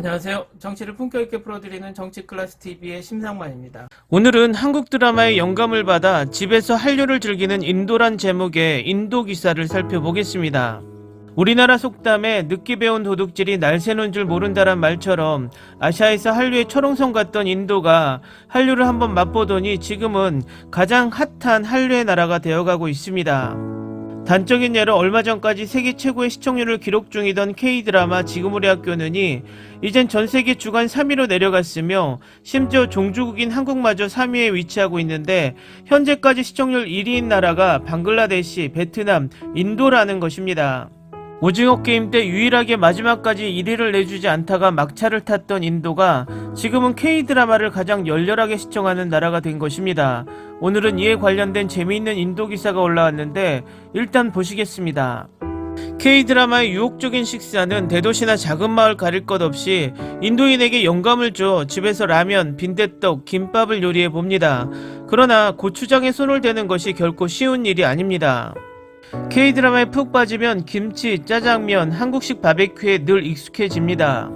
안녕하세요. 정치를 품격 있게 풀어드리는 정치클래스TV의 심상만입니다. 오늘은 한국 드라마의 영감을 받아 집에서 한류를 즐기는 인도란 제목의 인도 기사를 살펴보겠습니다. 우리나라 속담에 늦게 배운 도둑질이 날 새는 줄 모른다란 말처럼 아시아에서 한류의 철옹성 같던 인도가 한류를 한번 맛보더니 지금은 가장 핫한 한류의 나라가 되어가고 있습니다. 단적인 예로 얼마 전까지 세계 최고의 시청률을 기록 중이던 K드라마 지금 우리 학교는이 이젠 전세계 주간 3위로 내려갔으며 심지어 종주국인 한국마저 3위에 위치하고 있는데 현재까지 시청률 1위인 나라가 방글라데시, 베트남, 인도라는 것입니다. 오징어 게임 때 유일하게 마지막까지 1위를 내주지 않다가 막차를 탔던 인도가 지금은 K드라마를 가장 열렬하게 시청하는 나라가 된 것입니다. 오늘은 이에 관련된 재미있는 인도 기사가 올라왔는데 일단 보시겠습니다. K드라마의 유혹적인 식사는 대도시나 작은 마을 가릴 것 없이 인도인에게 영감을 줘 집에서 라면, 빈대떡, 김밥을 요리해 봅니다. 그러나 고추장에 손을 대는 것이 결코 쉬운 일이 아닙니다. K드라마에 푹 빠지면 김치, 짜장면, 한국식 바베큐에 늘 익숙해집니다.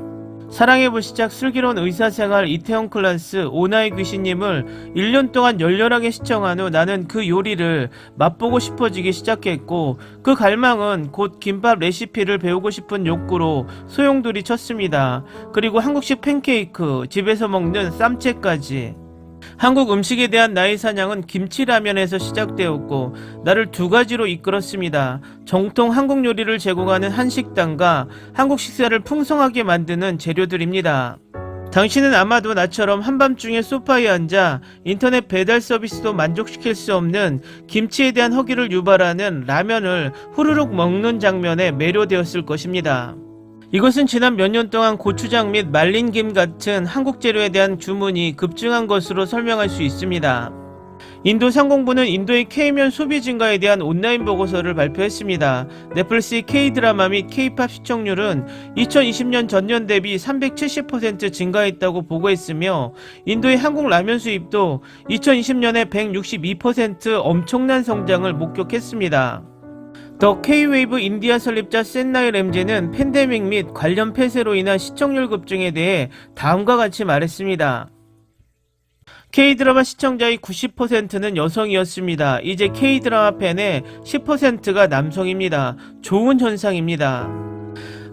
사랑의 불시착 슬기로운 의사생활 이태원 클래스 오나이 귀신님을 1년 동안 열렬하게 시청한 후 나는 그 요리를 맛보고 싶어지기 시작했고 그 갈망은 곧 김밥 레시피를 배우고 싶은 욕구로 소용돌이 쳤습니다. 그리고 한국식 팬케이크, 집에서 먹는 쌈채까지. 한국 음식에 대한 나의 사냥은 김치라면에서 시작되었고 나를 두 가지로 이끌었습니다. 정통 한국 요리를 제공하는 한식당과 한국 식사를 풍성하게 만드는 재료들입니다. 당신은 아마도 나처럼 한밤중에 소파에 앉아 인터넷 배달 서비스도 만족시킬 수 없는 김치에 대한 허기를 유발하는 라면을 후루룩 먹는 장면에 매료되었을 것입니다. 이것은 지난 몇 년 동안 고추장 및 말린 김 같은 한국 재료에 대한 주문이 급증한 것으로 설명할 수 있습니다. 인도 상공부는 인도의 K면 소비 증가에 대한 온라인 보고서를 발표했습니다. 넷플릭스의 K드라마 및 K팝 시청률은 2020년 전년 대비 370% 증가했다고 보고했으며 인도의 한국 라면 수입도 2020년에 162% 엄청난 성장을 목격했습니다. 더 K-웨이브 인디아 설립자 센나이 램제는 팬데믹 및 관련 폐쇄로 인한 시청률 급증에 대해 다음과 같이 말했습니다. K드라마 시청자의 90%는 여성이었습니다. 이제 K드라마 팬의 10%가 남성입니다. 좋은 현상입니다.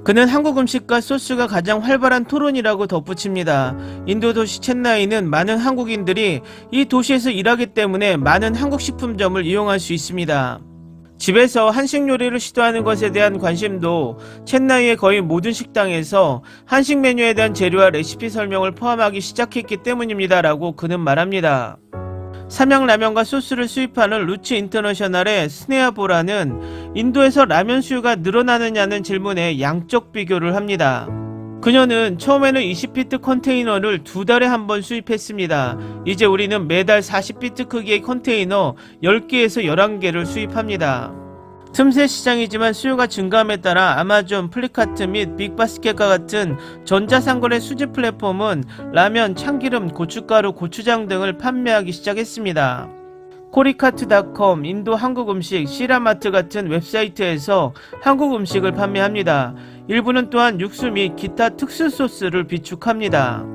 그는 한국 음식과 소스가 가장 활발한 토론이라고 덧붙입니다. 인도 도시 첸나이는 많은 한국인들이 이 도시에서 일하기 때문에 많은 한국 식품점을 이용할 수 있습니다. 집에서 한식 요리를 시도하는 것에 대한 관심도 첸나이의 거의 모든 식당에서 한식 메뉴에 대한 재료와 레시피 설명을 포함하기 시작했기 때문입니다. 라고 그는 말합니다. 삼양라면과 소스를 수입하는 루치 인터내셔널의 스네아 보라는 인도에서 라면 수요가 늘어나느냐는 질문에 양적 비교를 합니다. 그녀는 처음에는 20피트 컨테이너를 2달에 한 번 수입했습니다. 이제 우리는 매달 40피트 크기의 컨테이너 10개에서 11개를 수입합니다. 틈새 시장이지만 수요가 증가함에 따라 아마존, 플리카트 및 빅바스켓과 같은 전자상거래 수집 플랫폼은 라면, 참기름, 고춧가루, 고추장 등을 판매하기 시작했습니다. 코리카트닷컴, 인도 한국 음식, 시라마트 같은 웹사이트에서 한국 음식을 판매합니다. 일부는 또한 육수 및 기타 특수 소스를 비축합니다.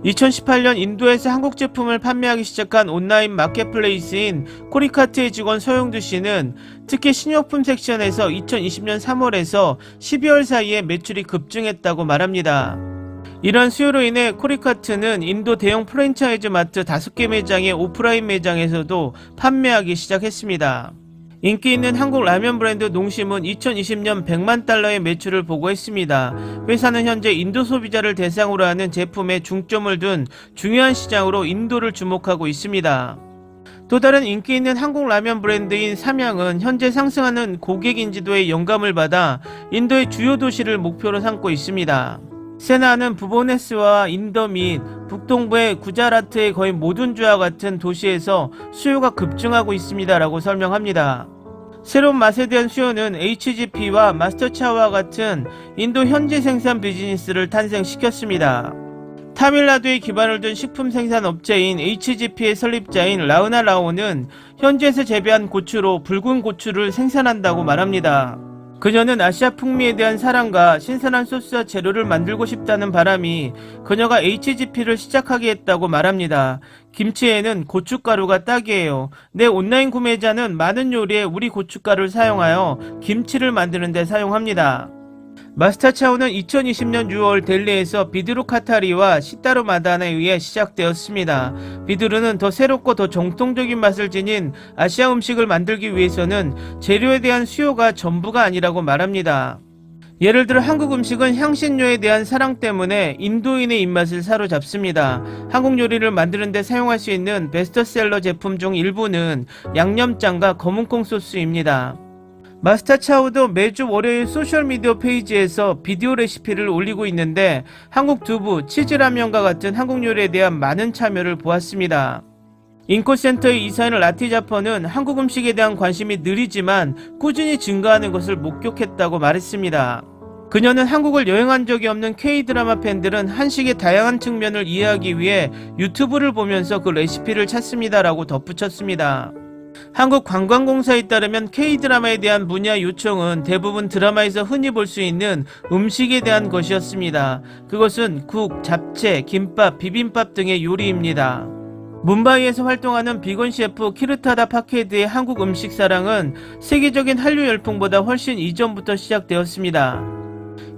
2018년 인도에서 한국 제품을 판매하기 시작한 온라인 마켓플레이스인 코리카트의 직원 서용두 씨는 특히 신용품 섹션에서 2020년 3월에서 12월 사이에 매출이 급증했다고 말합니다. 이런 수요로 인해 코리카트는 인도 대형 프랜차이즈 마트 5개 매장의 오프라인 매장에서도 판매하기 시작했습니다. 인기 있는 한국 라면 브랜드 농심은 2020년 100만 달러의 매출을 보고했습니다. 회사는 현재 인도 소비자를 대상으로 하는 제품에 중점을 둔 중요한 시장으로 인도를 주목하고 있습니다. 또 다른 인기 있는 한국 라면 브랜드인 삼양은 현재 상승하는 고객 인지도에 영감을 받아 인도의 주요 도시를 목표로 삼고 있습니다. 세나는 부보네스와 인도 및 북동부의 구자라트의 거의 모든 주와 같은 도시에서 수요가 급증하고 있습니다. 라고 설명합니다. 새로운 맛에 대한 수요는 HGP와 마스터차와 같은 인도 현지 생산 비즈니스를 탄생시켰습니다. 타밀나두에 기반을 둔 식품 생산 업체인 HGP의 설립자인 라우나 라오는 현지에서 재배한 고추로 붉은 고추를 생산한다고 말합니다. 그녀는 아시아 풍미에 대한 사랑과 신선한 소스와 재료를 만들고 싶다는 바람이 그녀가 HGP를 시작하게 했다고 말합니다. 김치에는 고춧가루가 딱이에요. 내 온라인 구매자는 많은 요리에 우리 고춧가루를 사용하여 김치를 만드는 데 사용합니다. 마스터 차오는 2020년 6월 델리에서 비두르 카타리와 시타르 마단에 의해 시작되었습니다. 비두르는 더 새롭고 더 정통적인 맛을 지닌 아시아 음식을 만들기 위해서는 재료에 대한 수요가 전부가 아니라고 말합니다. 예를 들어 한국 음식은 향신료에 대한 사랑 때문에 인도인의 입맛을 사로잡습니다. 한국 요리를 만드는 데 사용할 수 있는 베스트셀러 제품 중 일부는 양념장과 검은콩 소스입니다. 마스터 차오도 매주 월요일 소셜미디어 페이지에서 비디오 레시피를 올리고 있는데 한국 두부, 치즈라면과 같은 한국 요리에 대한 많은 참여를 보았습니다. 인코센터의 이사인 라티자퍼는 한국 음식에 대한 관심이 느리지만 꾸준히 증가하는 것을 목격했다고 말했습니다. 그녀는 한국을 여행한 적이 없는 K-드라마 팬들은 한식의 다양한 측면을 이해하기 위해 유튜브를 보면서 그 레시피를 찾습니다라고 덧붙였습니다. 한국 관광공사에 따르면 K-드라마에 대한 문의와 요청은 대부분 드라마에서 흔히 볼 수 있는 음식에 대한 것이었습니다. 그것은 국, 잡채, 김밥, 비빔밥 등의 요리입니다. 뭄바이에서 활동하는 비건 셰프 키르타다 파케드의 한국 음식 사랑은 세계적인 한류 열풍보다 훨씬 이전부터 시작되었습니다.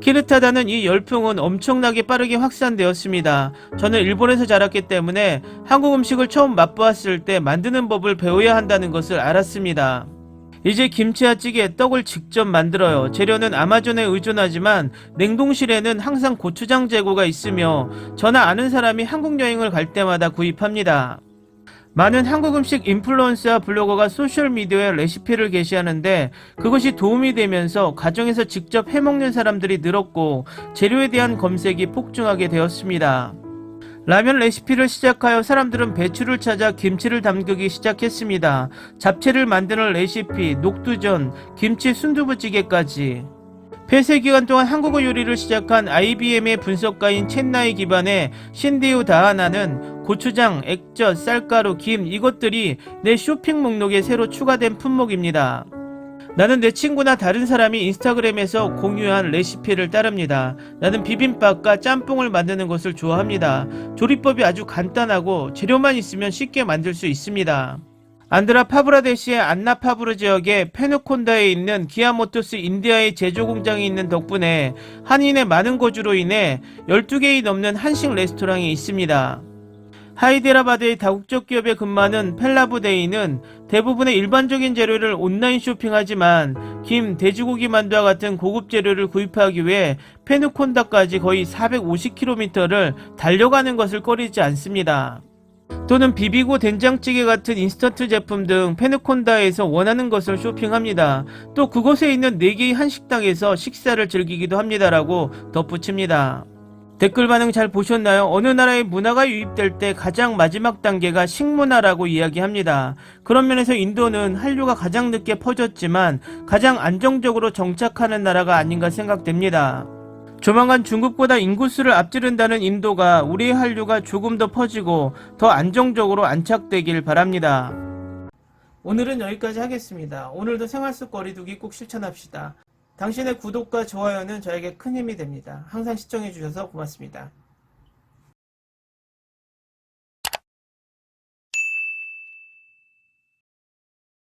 키르타다는 이 열풍은 엄청나게 빠르게 확산되었습니다. 저는 일본에서 자랐기 때문에 한국 음식을 처음 맛보았을 때 만드는 법을 배워야 한다는 것을 알았습니다. 이제 김치와 찌개, 떡을 직접 만들어요. 재료는 아마존에 의존하지만 냉동실에는 항상 고추장 재고가 있으며 저나 아는 사람이 한국 여행을 갈 때마다 구입합니다. 많은 한국 음식 인플루언서와 블로거가 소셜미디어에 레시피를 게시하는데 그것이 도움이 되면서 가정에서 직접 해먹는 사람들이 늘었고 재료에 대한 검색이 폭증하게 되었습니다. 라면 레시피를 시작하여 사람들은 배추를 찾아 김치를 담그기 시작했습니다. 잡채를 만드는 레시피, 녹두전, 김치 순두부찌개까지. 폐쇄 기간 동안 한국어 요리를 시작한 IBM의 분석가인 첸나이 기반의 신디우 다하나는 고추장, 액젓, 쌀가루, 김 이것들이 내 쇼핑 목록에 새로 추가된 품목입니다. 나는 내 친구나 다른 사람이 인스타그램에서 공유한 레시피를 따릅니다. 나는 비빔밥과 짬뽕을 만드는 것을 좋아합니다. 조리법이 아주 간단하고 재료만 있으면 쉽게 만들 수 있습니다. 안드라 파브라데시의 안나파브르 지역의 페누콘다에 있는 기아모토스 인디아의 제조 공장이 있는 덕분에 한인의 많은 거주로 인해 12개의 넘는 한식 레스토랑이 있습니다. 하이데라바드의 다국적 기업에 근무하는 펠라부데이는 대부분의 일반적인 재료를 온라인 쇼핑하지만 김, 돼지고기 만두와 같은 고급 재료를 구입하기 위해 페누콘다까지 거의 450km를 달려가는 것을 꺼리지 않습니다. 또는 비비고 된장찌개 같은 인스턴트 제품 등 페누콘다에서 원하는 것을 쇼핑합니다. 또 그곳에 있는 4개의 한식당에서 식사를 즐기기도 합니다라고 덧붙입니다. 댓글 반응 잘 보셨나요? 어느 나라의 문화가 유입될 때 가장 마지막 단계가 식문화라고 이야기합니다. 그런 면에서 인도는 한류가 가장 늦게 퍼졌지만 가장 안정적으로 정착하는 나라가 아닌가 생각됩니다. 조만간 중국보다 인구수를 앞지른다는 인도가 우리의 한류가 조금 더 퍼지고 더 안정적으로 안착되길 바랍니다. 오늘은 여기까지 하겠습니다. 오늘도 생활 속 거리두기 꼭 실천합시다. 당신의 구독과 좋아요는 저에게 큰 힘이 됩니다. 항상 시청해주셔서 고맙습니다.